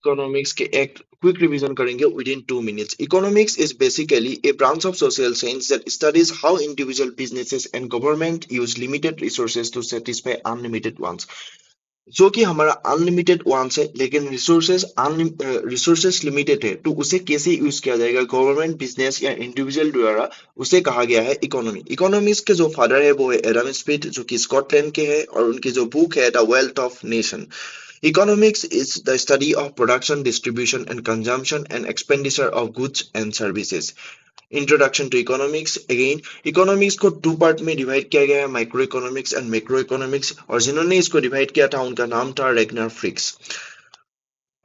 Economics के एक quick revision करेंगे within 2 minutes. Economics is basically a branch of social science that studies how individual businesses and government use limited resources to satisfy unlimited wants. जो कि हमारा unlimited wants है लेकिन resources limited है, तो उसे कैसे यूज किया जाएगा गवर्नमेंट, बिजनेस या इंडिविजुअल द्वारा, उसे कहा गया है इकोनॉमी। इकोनॉमिक्स के जो फादर है वो है एडम स्मिथ, जो कि स्कॉटलैंड के हैं, और उनकी जो बुक है the wealth of nation. Economics is the study of production, distribution, and consumption and expenditure of goods and services. Introduction to economics. Again, economics को टू पार्ट में डिवाइड किया गया है, micro economics and macro economics, और जिन्होंने इसको divide किया था उनका नाम था रेगनर फ्रिक्स।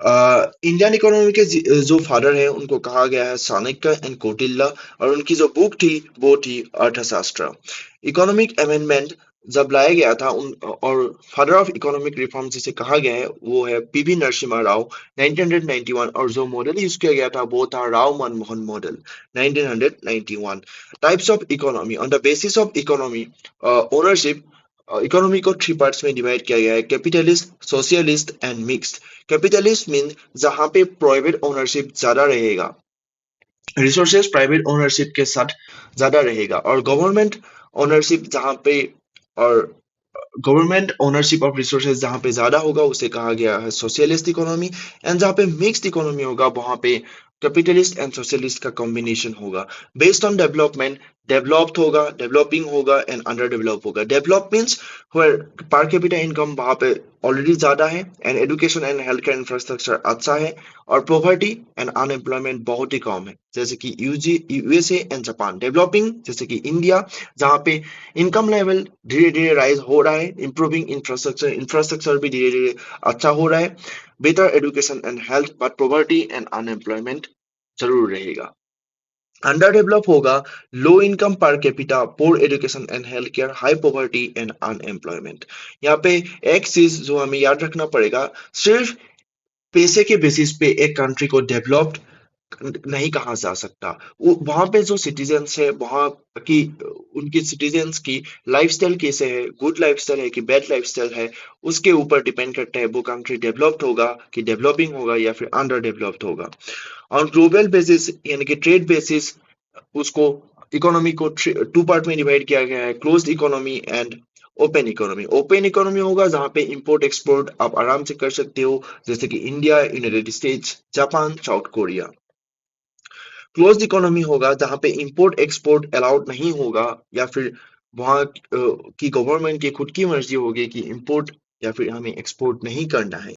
इंडियन इकोनॉमी के जो फादर है उनको कहा गया है चाणक्य एंड कौटिल्य, और उनकी जो बुक थी वो थी अर्थशास्त्र। इकोनॉमिक अमेंडमेंट जब लाया गया था उन और फादर ऑफ इकोनॉमिक रिफॉर्म जिसे कहा गया है वो है पीवी नरसिम्हा राव 1991, और जो मॉडल यूज किया गया था वो था Rao Manmohan model 1991। Types of economy. On the basis of economy ownership, economy को थ्री पार्ट्स में डिवाइड किया गया है, capitalist, socialist and mixed. Capitalist mean जहां पे प्राइवेट ओनरशिप ज्यादा रहेगा, रिसोर्सेज प्राइवेट ओनरशिप के साथ ज्यादा रहेगा, और गवर्नमेंट ओनरशिप जहां पे और गवर्नमेंट ओनरशिप ऑफ रिसोर्सेज जहां पे ज्यादा होगा उसे कहा गया है सोशलिस्ट इकोनॉमी। एंड जहां पे मिक्स्ड इकोनॉमी होगा वहां पे कैपिटलिस्ट एंड सोशलिस्ट का कॉम्बिनेशन होगा। बेस्ड ऑन डेवलपमेंट, डेवलप्ड होगा, डेवलपिंग होगा एंड अंडर डेवलप होगा। Develop means where per capita income वहां पे ऑलरेडी ज्यादा है, and education and health care infrastructure अच्छा है, और पॉवर्टी एंड अनएम्प्लॉयमेंट बहुत ही कम है, जैसे कि यूएसए एंड जापान। डेवलपिंग जैसे कि इंडिया, जहां पे इनकम लेवल धीरे धीरे राइज हो रहा है, इंप्रूविंग इंफ्रास्ट्रक्चर, इंफ्रास्ट्रक्चर भी धीरे धीरे अच्छा हो रहा है, better education and health, but poverty and unemployment जरूर रहेगा। अंडर डेवलप होगा low income per capita, poor education and health care, high poverty and unemployment. यहाँ पे एक चीज जो हमें याद रखना पड़ेगा, सिर्फ पैसे के बेसिस पे एक कंट्री को डेवलप्ड नहीं कहा जा सकता। वहां पे जो सिटीजन्स है वहां की उनकी सिटीजन्स की लाइफस्टाइल कैसे है, गुड लाइफस्टाइल है कि बैड लाइफस्टाइल है, उसके ऊपर डिपेंड करता है वो कंट्री डेवलप्ड होगा कि डेवलपिंग होगा या फिर अंडर डेवलप्ड होगा। ऑन ग्लोबल बेसिस यानी कि ट्रेड बेसिस, उसको इकोनॉमी को टू पार्ट में डिवाइड किया गया है, closed economy and open economy. Open economy होगा जहां पे इंपोर्ट एक्सपोर्ट आप आराम से कर सकते हो, जैसे कि India, United states, Japan, south Korea. Closed economy होगा जहां पे इंपोर्ट एक्सपोर्ट अलाउड नहीं होगा, या फिर वहां की गवर्नमेंट की खुद की मर्जी होगी कि इंपोर्ट या फिर हमें एक्सपोर्ट नहीं करना है।